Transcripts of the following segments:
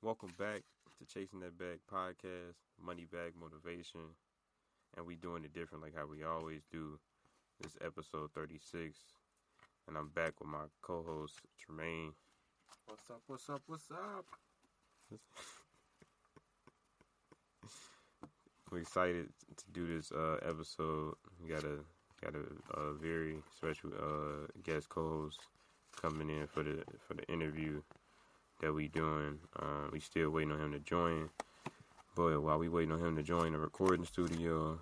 Welcome back to Chasing That Bag podcast, Moneybag Motivation, and we doing it different like how we always do. This episode 36, and I'm back with my co-host Tremaine. What's up? What's up? What's up? We're excited to do this episode. We got a very special guest co-host coming in for the interview that we doing. We still waiting on him to join. But while we waiting on him to join the recording studio,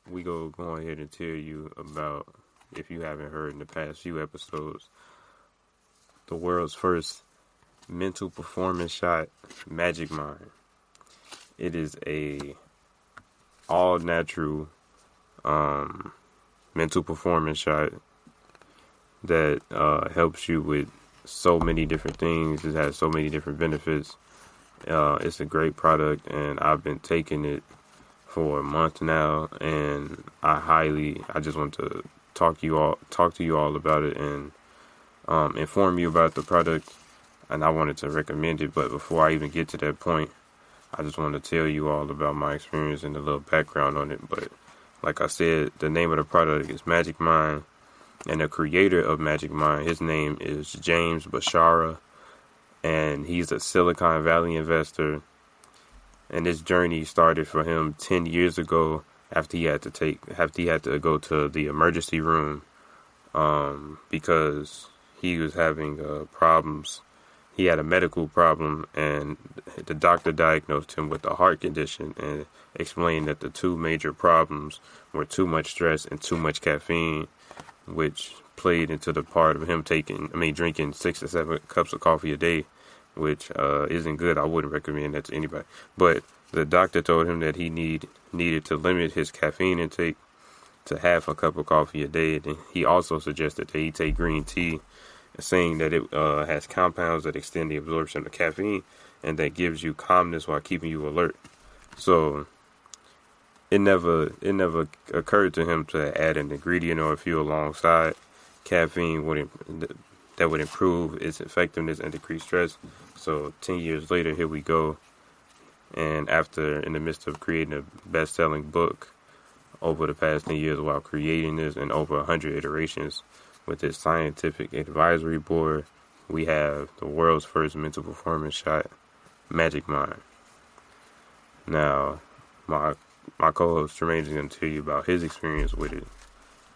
we go ahead and tell you about, if you haven't heard in the past few episodes, the world's first mental performance shot, Magic Mind. It is a all natural mental performance shot that helps you with so many different things. It has so many different benefits. It's a great product, and I've been taking it for a month now, and I just want to talk to you all about it and inform you about the product, and I wanted to recommend it. But before I even get to that point, I just want to tell you all about my experience and a little background on it. But like I said, the name of the product is Magic Mind. And the creator of Magic Mind, his name is James Bashara, and he's a Silicon Valley investor. And this journey started for him 10 years ago after he had to go to the emergency room because he was having problems. He had a medical problem, and the doctor diagnosed him with a heart condition and explained that the two major problems were too much stress and too much caffeine, which played into the part of him drinking 6 to 7 cups of coffee a day, which isn't good. I wouldn't recommend that to anybody. But the doctor told him that he needed to limit his caffeine intake to half a cup of coffee a day. And he also suggested that he take green tea, saying that it has compounds that extend the absorption of caffeine and that gives you calmness while keeping you alert. So it never occurred to him to add an ingredient or a fuel alongside caffeine that would improve its effectiveness and decrease stress. So 10 years later, here we go. And in the midst of creating a best-selling book over the past 10 years while creating this and over 100 iterations with this scientific advisory board, we have the world's first mental performance shot, Magic Mind. Now, my co-host Tremaine is going to tell you about his experience with it.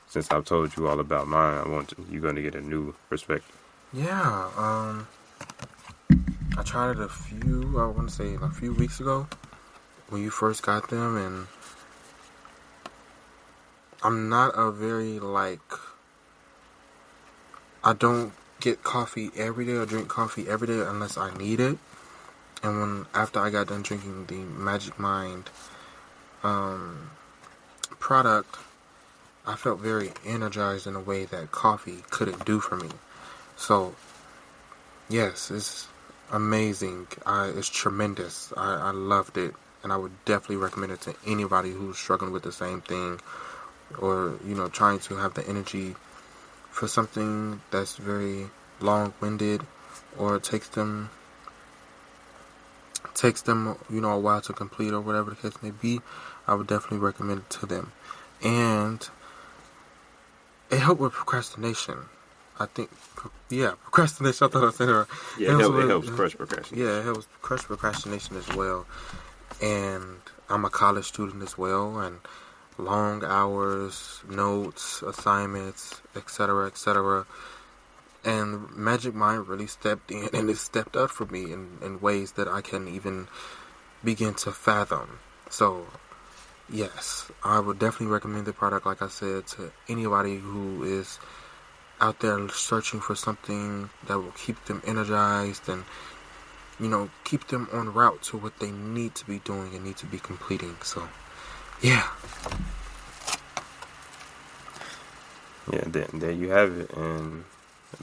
Since I've told you all about mine, you're going to get a new perspective. Yeah, I tried it a few weeks ago when you first got them, and I'm not I don't get coffee every day or drink coffee every day unless I need it. And after I got done drinking the Magic Mind product, I felt very energized in a way that coffee couldn't do for me. So, yes, it's amazing. It's tremendous. I loved it, and I would definitely recommend it to anybody who's struggling with the same thing, or trying to have the energy for something that's very long-winded, or takes them a while to complete, or whatever the case may be. I would definitely recommend it to them. And it helped with procrastination. I think, procrastination. I thought I said it right. Yeah, it helps crush procrastination. Yeah, it helps crush procrastination as well. And I'm a college student as well, and long hours, notes, assignments, etc., etc. And Magic Mind really stepped in, and it stepped up for me in ways that I can't even begin to fathom. So, yes, I would definitely recommend the product, like I said, to anybody who is out there searching for something that will keep them energized and, keep them on route to what they need to be doing and need to be completing. So, yeah. Yeah, there you have it. And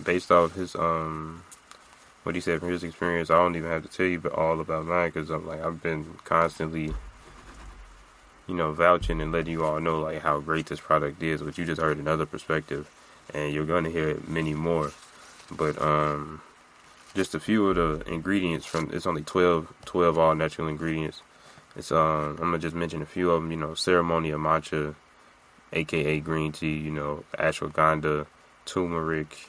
based off his what he said from his experience, I don't even have to tell you all about mine, because I've been constantly vouching and letting you all know how great this product is. But you just heard another perspective, and you're going to hear many more. But just a few of the ingredients from. It's only 12 all natural ingredients. It's I'm gonna just mention a few of them. Ceremonia matcha, aka green tea. Ashwagandha, turmeric,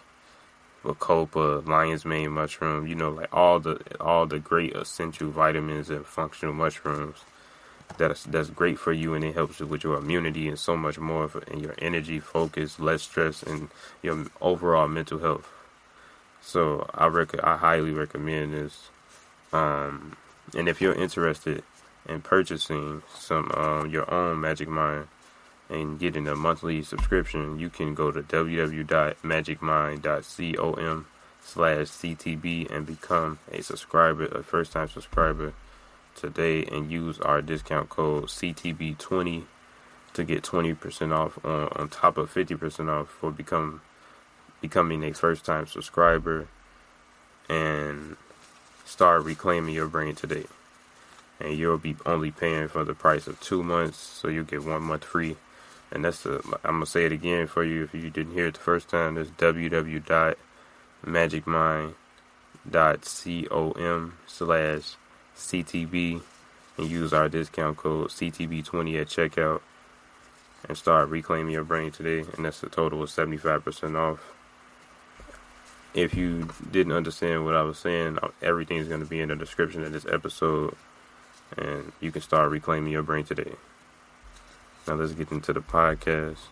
bacopa, lion's mane mushroom. Like all the great essential vitamins and functional mushrooms that's great for you, and it helps you with your immunity and so much more and your energy, focus, less stress, and your overall mental health. So I highly recommend this. And if you're interested in purchasing some your own Magic Mind and getting a monthly subscription, you can go to www.magicmind.com/CTB and become a first time subscriber today, and use our discount code CTB20 to get 20% off on top of 50% off for becoming a first time subscriber, and start reclaiming your brain today. And you'll be only paying for the price of 2 months, so you'll get 1 month free. And I'm gonna say it again for you if you didn't hear it the first time. That's www.magicmind.com/CTB and use our discount code CTB20 at checkout and start reclaiming your brain today. And that's a total of 75% off. If you didn't understand what I was saying, everything is going to be in the description of this episode, and you can start reclaiming your brain today. Now let's get into the podcast.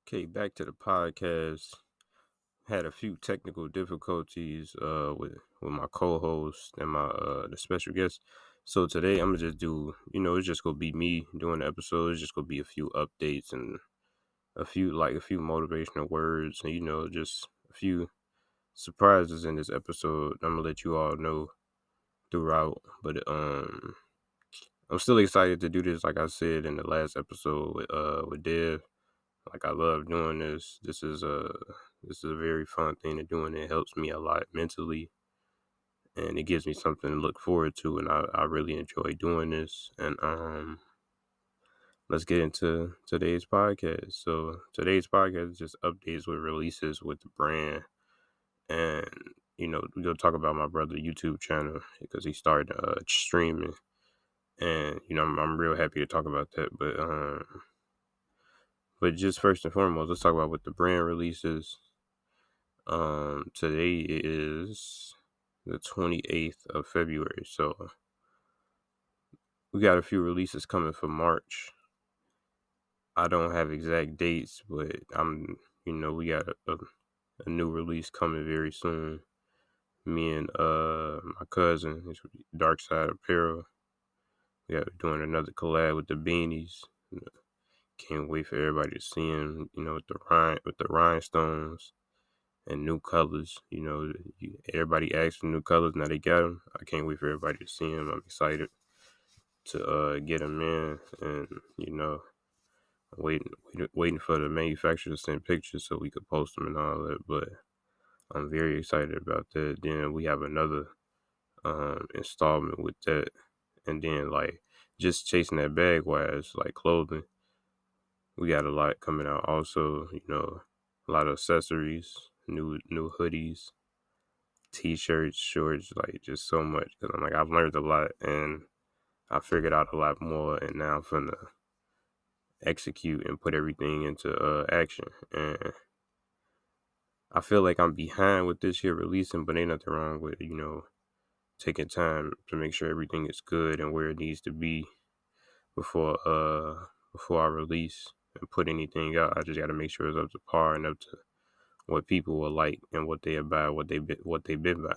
Okay, back to the podcast. Had a few technical difficulties with my co-host and my the special guest. So today I'm gonna just do, it's just gonna be me doing the episode. It's just gonna be a few updates and a few motivational words, and just a few surprises in this episode. I'm gonna let you all know throughout, but I'm still excited to do this. Like I said in the last episode with Dev, like I love doing this. This is a very fun thing to do, and it helps me a lot mentally, and it gives me something to look forward to, and I really enjoy doing this. And let's get into today's podcast. So today's podcast is just updates with releases with the brand, and we're gonna talk about my brother's YouTube channel because he started streaming, and I'm real happy to talk about that. But just first and foremost, let's talk about what the brand releases. Today is the 28th of February, so we got a few releases coming for March. I don't have exact dates, but we got a new release coming very soon. Me and my cousin, Dark Side Apparel, we got doing another collab with the beanies. Can't wait for everybody to see them. With the rhinestones and new colors. Everybody asked for new colors. Now they got them. I can't wait for everybody to see them. I'm excited to get them in, and waiting for the manufacturer to send pictures so we could post them and all that. But I'm very excited about that. Then we have another installment with that, and then just chasing that bag wise, like clothing. We got a lot coming out. Also, a lot of accessories, new hoodies, t-shirts, shorts, just so much. Because I've learned a lot and I figured out a lot more, and now I'm finna execute and put everything into action. And I feel like I'm behind with this year releasing, but ain't nothing wrong with taking time to make sure everything is good and where it needs to be before I release and put anything out. I just got to make sure it's up to par and up to what people will like and what they buy, what they've been by,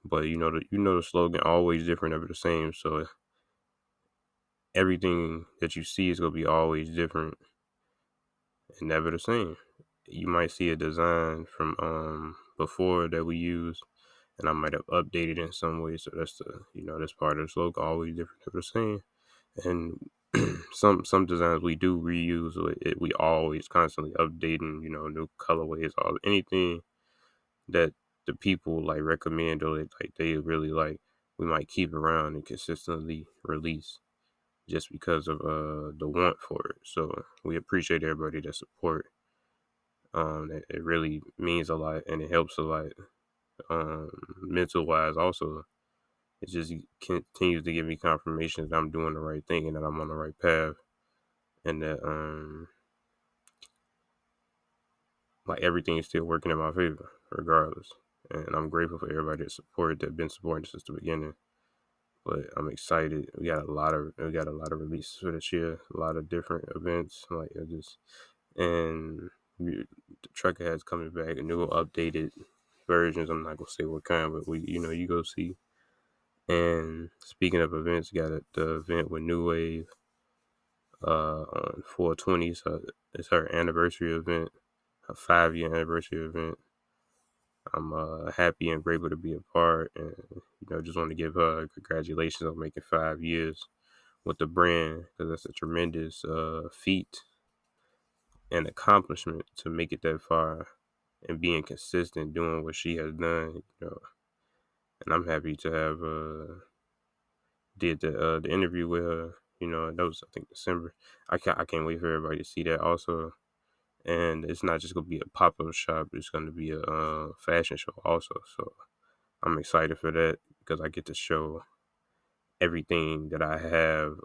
But the slogan, always different, never the same. So everything that you see is gonna be always different and never the same. You might see a design from before that we used, and I might have updated in some way. So that's that's part of the slogan, always different, never the same. And some designs we do reuse. We always constantly updating, new colorways, anything that the people recommend or they really like, we might keep around and consistently release just because of the want for it. So we appreciate everybody that support. It really means a lot and it helps a lot. Mental wise, also, it just continues to give me confirmation that I'm doing the right thing and that I'm on the right path, and that like everything is still working in my favor regardless. And I'm grateful for everybody that been supporting since the beginning. But I'm excited. We got a lot of releases for this year. A lot of different events. Like it just and the Trucker has coming back. New updated versions. I'm not gonna say what kind, but you go see. And speaking of events, got the event with New Wave on 420. So it's her anniversary event, a 5 year anniversary event. I'm happy and grateful to be a part, and just want to give her congratulations on making 5 years with the brand, because that's a tremendous feat and accomplishment to make it that far and being consistent doing what she has done. And I'm happy to have did the interview with her. And that was, I think, December. I can't wait for everybody to see that also. And it's not just gonna be a pop up shop; it's gonna be a fashion show also. So I'm excited for that because I get to show everything that I have.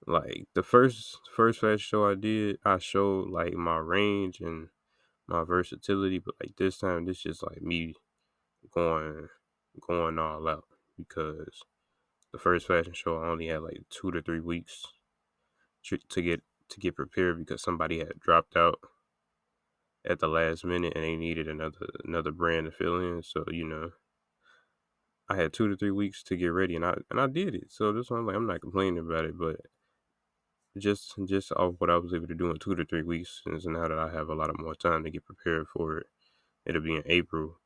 Like the first fashion show I did, I showed like my range and my versatility, but like this time, this just like me going going all out, because the first fashion show I only had like 2 to 3 weeks to get prepared because somebody had dropped out at the last minute and they needed another brand to fill in. So I had 2 to 3 weeks to get ready, and I did it. So this one, I'm not complaining about it, but just off what I was able to do in 2 to 3 weeks, and so now that I have a lot of more time to get prepared for it, it'll be in April.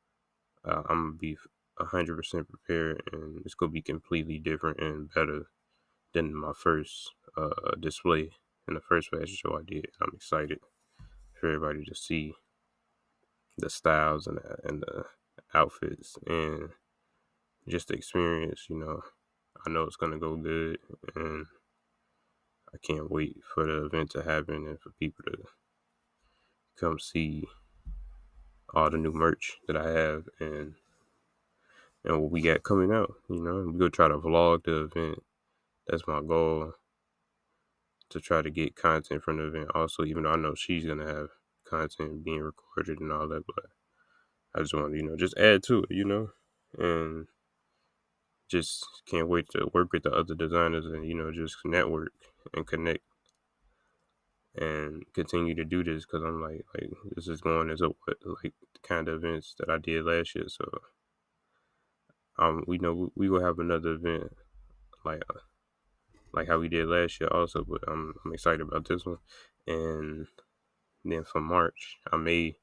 I'm gonna be 100% prepared, and it's gonna be completely different and better than my first display in the first fashion show I did. I'm excited for everybody to see the styles and the outfits and just the experience. I know it's gonna go good, and I can't wait for the event to happen and for people to come see all the new merch that I have and what we got coming out. We're gonna try to vlog the event. That's my goal, to try to get content from the event. Also, even though I know she's gonna have content being recorded and all that, but I just want to just add to it. And just can't wait to work with the other designers and just network and connect and continue to do this, because I'm like this is going as a like the kind of events that I did last year. So we know we will have another event like like how we did last year also, but I'm excited about this one. And then for March, I may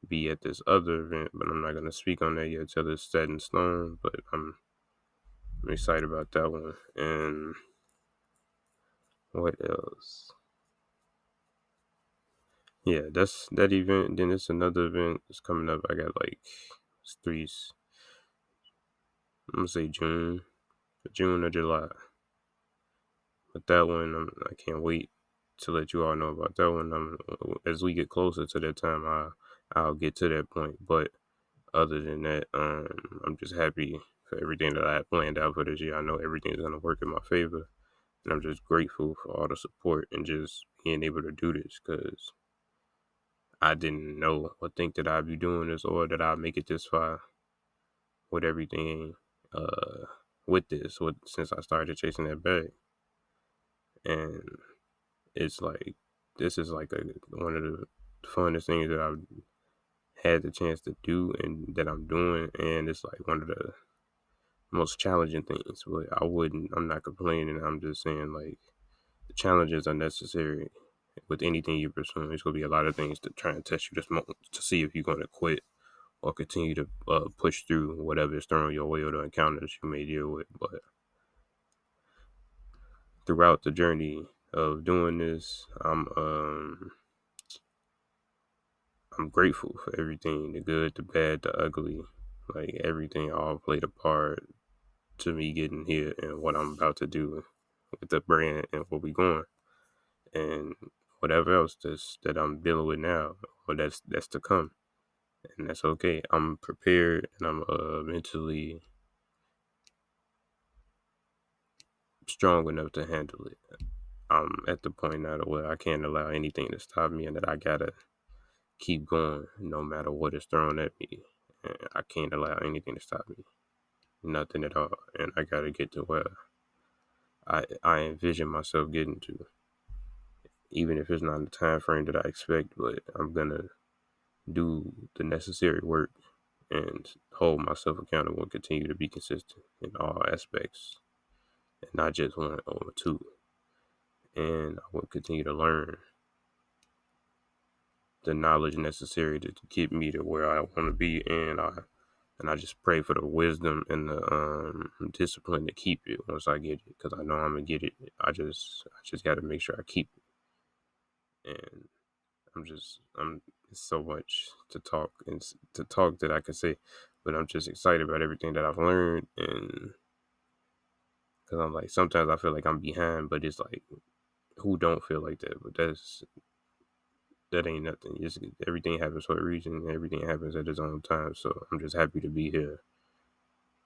be at this other event, but I'm not gonna speak on that yet till it's set in stone. But I'm excited about that one. And what else? Yeah, that's that event. Then it's another event that's coming up. I got like three. I'm gonna say June or July. But that one, I can't wait to let you all know about that one. As we get closer to that time, I'll get to that point. But other than that, I'm just happy for everything that I had planned out for this year. I know everything's gonna work in my favor, and I'm just grateful for all the support and just being able to do this, because I didn't know or think that I'd be doing this or that I'd make it this far with everything. Uh, with this, since I started chasing that bag, and it's like this is like one of the funnest things that I've had the chance to do and that I'm doing, and it's like one of the most challenging things. But I'm not complaining. I'm just saying, like, the challenges are necessary with anything you pursue. There's gonna be a lot of things to try and test you this moment to see if you're gonna quit or continue to push through whatever is thrown your way or the encounters you may deal with. But throughout the journey of doing this, I'm grateful for everything, the good, the bad, the ugly. Like, everything all played a part to me getting here and what I'm about to do with the brand and where we going. And whatever else that I'm dealing with now, or that's to come, and that's okay. I'm prepared, and I'm mentally strong enough to handle it. I'm at the point now to where I can't allow anything to stop me, and that I gotta keep going no matter what is thrown at me. And I can't allow anything to stop me, nothing at all. And I gotta get to where I envision myself getting to, even if it's not in the time frame that I expect. But I'm gonna do the necessary work and hold myself accountable and continue to be consistent in all aspects, and not just one or two. And I will continue to learn the knowledge necessary to get me to where I want to be, and I just pray for the wisdom and the discipline to keep it once I get it, because I know I'm gonna get it. I just got to make sure I keep it, and I'm it's so much to talk that I can say, but I'm just excited about everything that I've learned, and because I'm like sometimes I feel like I'm behind, but it's like who don't feel like that? But that ain't nothing. Everything happens for a reason. Everything happens at its own time. So I'm just happy to be here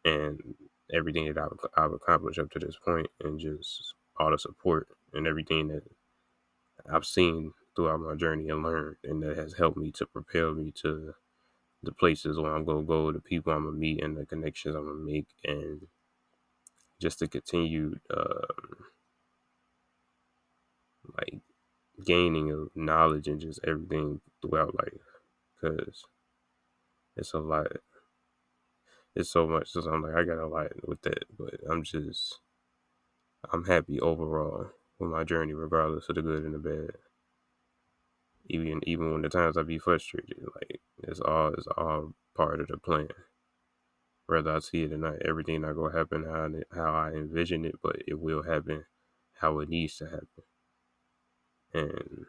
and everything that I've accomplished up to this point, and just all the support and everything that I've seen throughout my journey and learned, and that has helped me to propel me to the places where I'm gonna go, the people I'm gonna meet, and the connections I'm gonna make, and just to continue like gaining of knowledge and just everything throughout life, because it's a lot. It's so much. So I'm like, I got a lot with that, but I'm happy overall with my journey, regardless of the good and the bad. Even when the times I be frustrated, like it's all part of the plan. Whether I see it or not, everything not gonna happen how I envision it, but it will happen how it needs to happen. And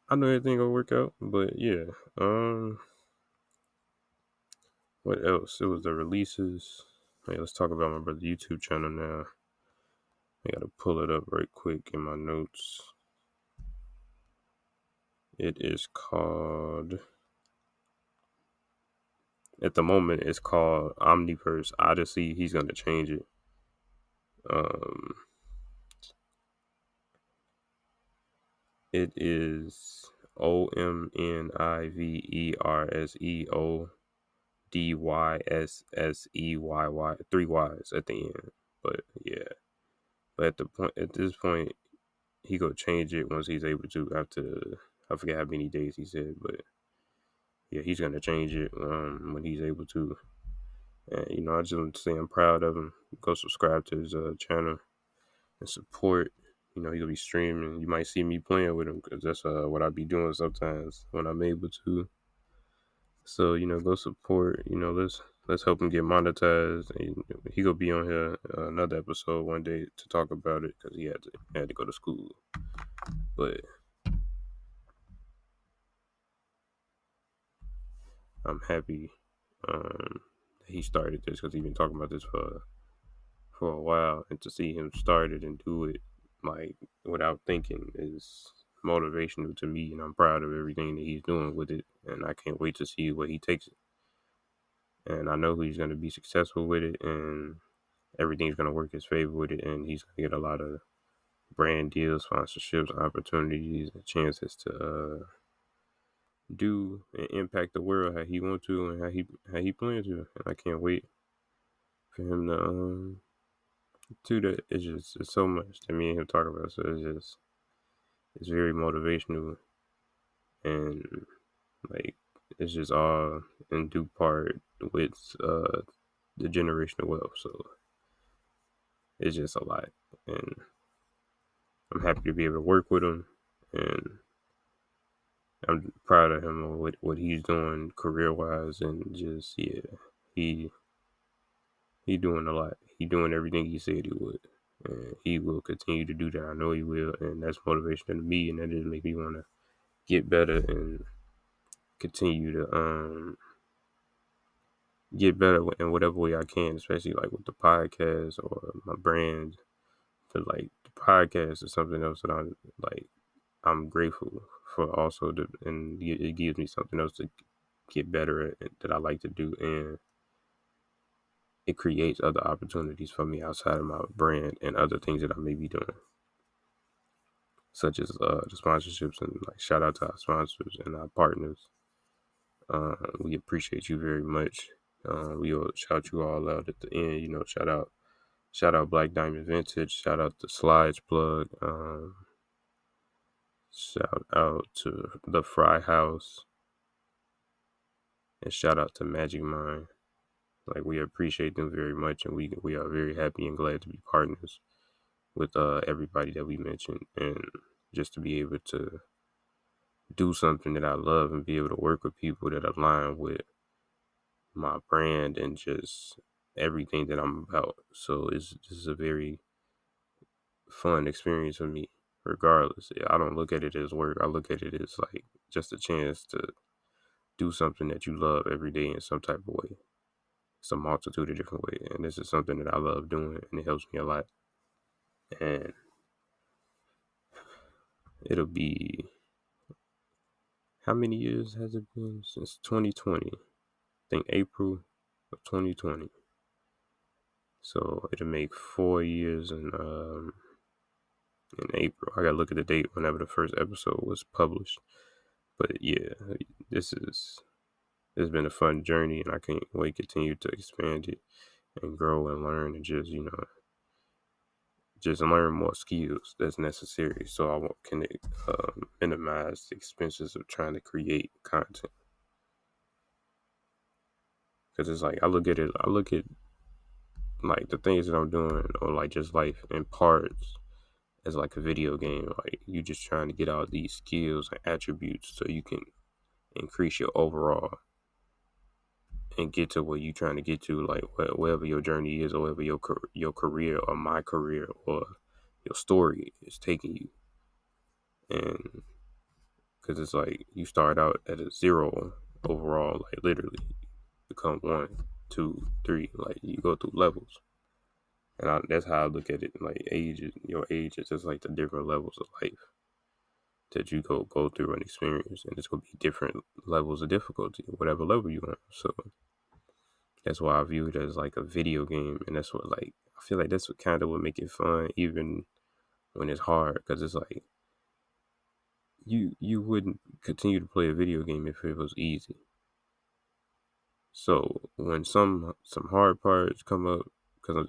I know everything gonna work out. But yeah, what else? It was the releases. Hey, let's talk about my brother YouTube channel now. I gotta pull it up right quick in my notes. It is called, at the moment, it's called Omniverse Odyssey. He's gonna change it. Um, it is OMNIVERSEODYSSEYY, three Y's at the end. But yeah, but at this point, he gonna change it once he's able to. After, I forget how many days he said, but yeah, he's gonna change it when he's able to. And I just want to say I'm proud of him. Go subscribe to his channel and support. He'll be streaming. You might see me playing with him, because that's what I be doing sometimes when I'm able to. So go support. Let's help him get monetized. And he gonna be on here another episode one day to talk about it, because he had to go to school. But I'm happy that he started this, because he's been talking about this for a while, and to see him start it and do it like without thinking is motivational to me, and I'm proud of everything that he's doing with it, and I can't wait to see where he takes it. And I know he's going to be successful with it, and everything's going to work his favor with it, and he's going to get a lot of brand deals, sponsorships, opportunities, and chances to do and impact the world how he wants to, and how he plans to. And I can't wait for him to do that. It's so much that me and him talk about. So it's very motivational, and like it's just all in due part with the generational wealth. So it's just a lot, and I'm happy to be able to work with him, and I'm proud of him on what he's doing career wise, and just he he doing a lot. He doing everything he said he would, and he will continue to do that. I know he will, and that's motivation to me, and that just make me want to get better and continue to get better in whatever way I can, especially like with the podcast or my brand, to like podcast is something else that I'm grateful for also, and it gives me something else to get better at that I like to do, and it creates other opportunities for me outside of my brand and other things that I may be doing, such as the sponsorships, and like shout out to our sponsors and our partners. We appreciate you very much. We'll shout you all out at the end. Shout out Black Diamond Vintage. Shout out the Slides Plug. Shout out to the Fry House, and shout out to Magic Mind. Like, we appreciate them very much, and we are very happy and glad to be partners with everybody that we mentioned, and just to be able to do something that I love and be able to work with people that align with my brand and just everything that I'm about. So this is a very fun experience for me. Regardless, I don't look at it as work. I look at it as like just a chance to do something that you love every day in some type of way. It's a multitude of different ways, and this is something that I love doing, and it helps me a lot. And it'll be, how many years has it been? Since 2020. I think April of 2020. So it'll make 4 years in April. I gotta look at the date whenever the first episode was published. But yeah, it's been a fun journey, and I can't wait to continue to expand it and grow and learn, and just learn more skills that's necessary, so I can minimize the expenses of trying to create content. Because it's like I look at like the things that I'm doing, or like just life in parts, as like a video game. Like, you just trying to get all these skills and attributes so you can increase your overall and get to where you're trying to get to, like wherever your journey is, or wherever your career or my career or your story is taking you. And because it's like you start out at a zero overall, like literally become 1, 2, 3, like you go through levels. And that's how I look at it. Like, your age is just like the different levels of life that you go through and experience, and it's gonna be different levels of difficulty, whatever level you want. So that's why I view it as like a video game, and that's what, like, I feel like that's what kind of would make it fun, even when it's hard, because it's like you wouldn't continue to play a video game if it was easy. So when some hard parts come up, because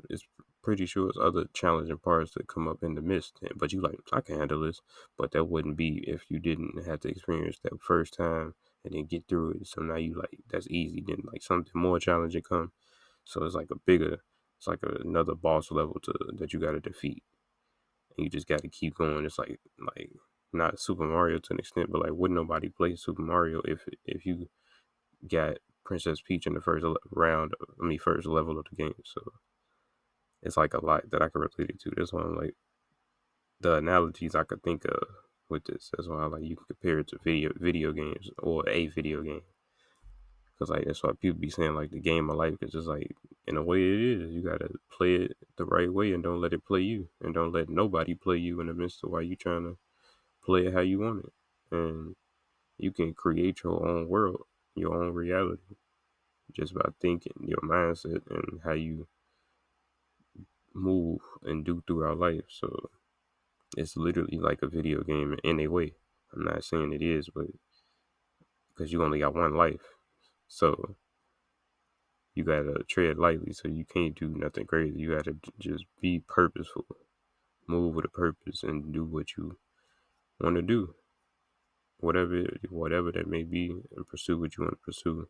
it's pretty sure it's other challenging parts that come up in the midst, but you like, I can handle this. But that wouldn't be if you didn't have to experience that first time and then get through it. So now you like, that's easy. Then like something more challenging come. So it's like it's like another boss level that you got to defeat, and you just got to keep going. It's like not Super Mario to an extent, but like, wouldn't nobody play Super Mario if you got Princess Peach in the first level of the game. So it's like a lot that I can relate it to. That's why I'm like, the analogies I could think of with this. That's why I like, you can compare it to video games, or a video game. Because like, that's why people be saying like the game of life. It's just like, in a way it is. You gotta play it the right way, and don't let it play you, and don't let nobody play you in the midst of while you trying to play it how you want it. And you can create your own world, your own reality, just by thinking, your mindset, and how you move and do throughout life. So it's literally like a video game in a way. I'm not saying it is, but because you only got one life, so you gotta tread lightly. So you can't do nothing crazy. You gotta just be purposeful, move with a purpose, and do what you want to do, whatever that may be, and pursue what you want to pursue,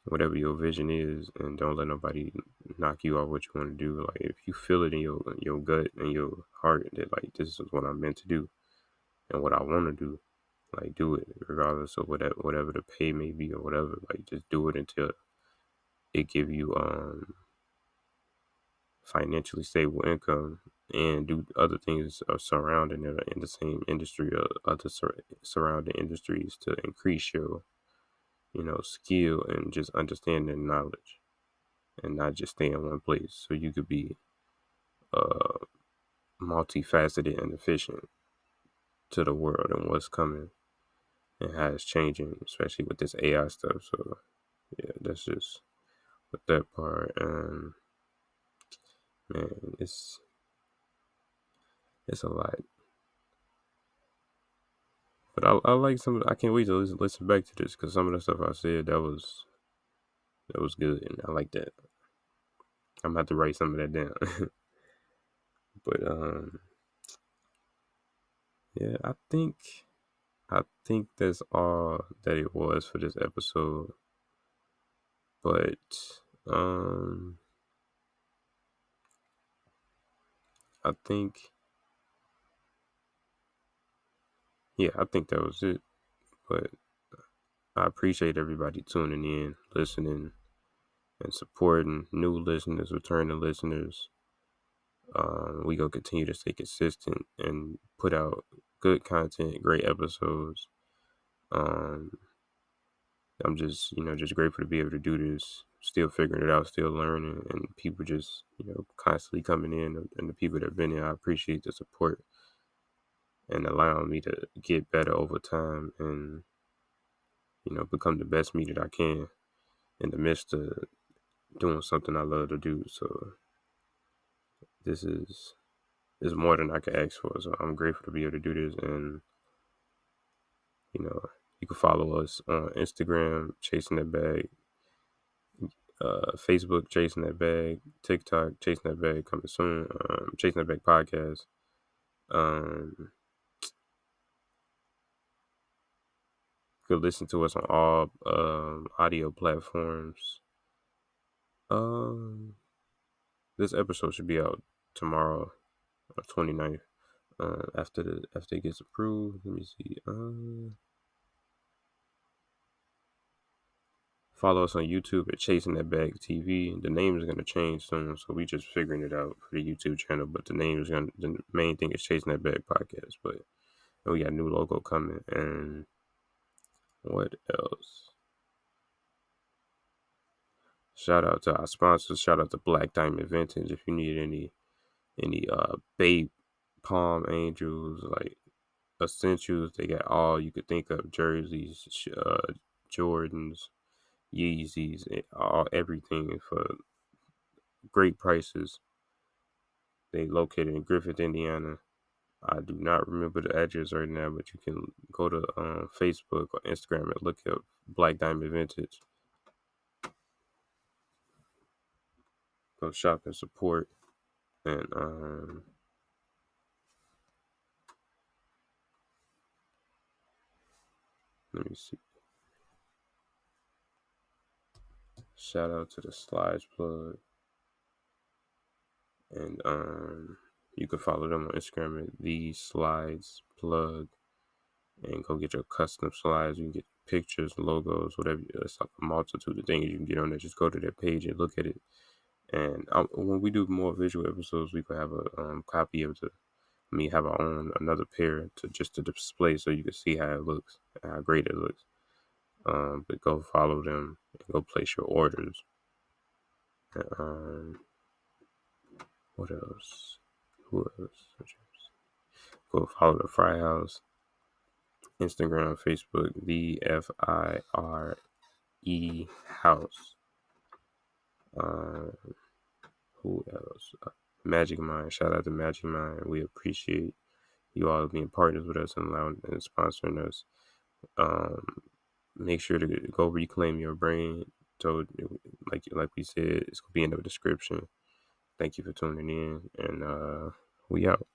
whatever your vision is, and don't let nobody knock you off what you want to do. Like, if you feel it in your gut and your heart that like, this is what I'm meant to do and what I want to do, like, do it regardless of whatever the pay may be, or whatever. Like, just do it until it give you financially stable income, and do other things surrounding it in the same industry, or other surrounding industries, to increase your skill and just understanding knowledge, and not just stay in one place. So you could be multifaceted and efficient to the world and what's coming and how it's changing, especially with this AI stuff. So yeah, that's just with that part. And man, it's a lot. But I like some. I can't wait to listen back to this because some of the stuff I said that was good, and I like that. I'm about to write some of that down. But yeah, I think that's all that it was for this episode. But I think I think that was it. But I appreciate everybody tuning in, listening, and supporting new listeners, returning listeners. We gonna continue to stay consistent and put out good content, great episodes. Um, I'm just grateful to be able to do this. Still figuring it out, still learning, and people just constantly coming in, and the people that have been here, I appreciate the support and allowing me to get better over time and become the best me that I can in the midst of doing something I love to do. So this is more than I could ask for. So I'm grateful to be able to do this, and you know, you can follow us on Instagram, Chasing That Bag, Facebook, Chasing That Bag, TikTok, Chasing That Bag, coming soon, Chasing That Bag podcast. You could listen to us on all audio platforms. Um, this episode should be out tomorrow, 29th. After it gets approved, let me see. Follow us on YouTube at Chasing That Bag TV. The name is gonna change soon, so we just figuring it out for the YouTube channel. But the main thing is Chasing That Bag podcast. But we got a new logo coming, and what else? Shout out to our sponsors. Shout out to Black Diamond Vintage. If you need any babe palm angels like essentials, they got all you could think of: jerseys, Jordans, Yeezys, all everything for great prices. They located in Griffith, Indiana. I do not remember the address right now, but you can go to Facebook or Instagram and look up Black Diamond Vintage. Go shop and support. And let me see. Shout out to the Slides Plug. And you can follow them on Instagram at the Slides Plug. And go get your custom slides. You can get pictures, logos, whatever. It's like a multitude of things you can get on there. Just go to their page and look at it. And when we do more visual episodes, we could have a copy of have our own another pair to display so you can see how it looks, how great it looks. But go follow them and go place your orders. What else? Who else? Go follow the Fry House. Instagram, Facebook, the FIRE House. Who else? Magic Mind. Shout out to Magic Mind. We appreciate you all being partners with us and allowing and sponsoring us. Make sure to go reclaim your brain. So, like we said, it's gonna be in the description. Thank you for tuning in, and we out.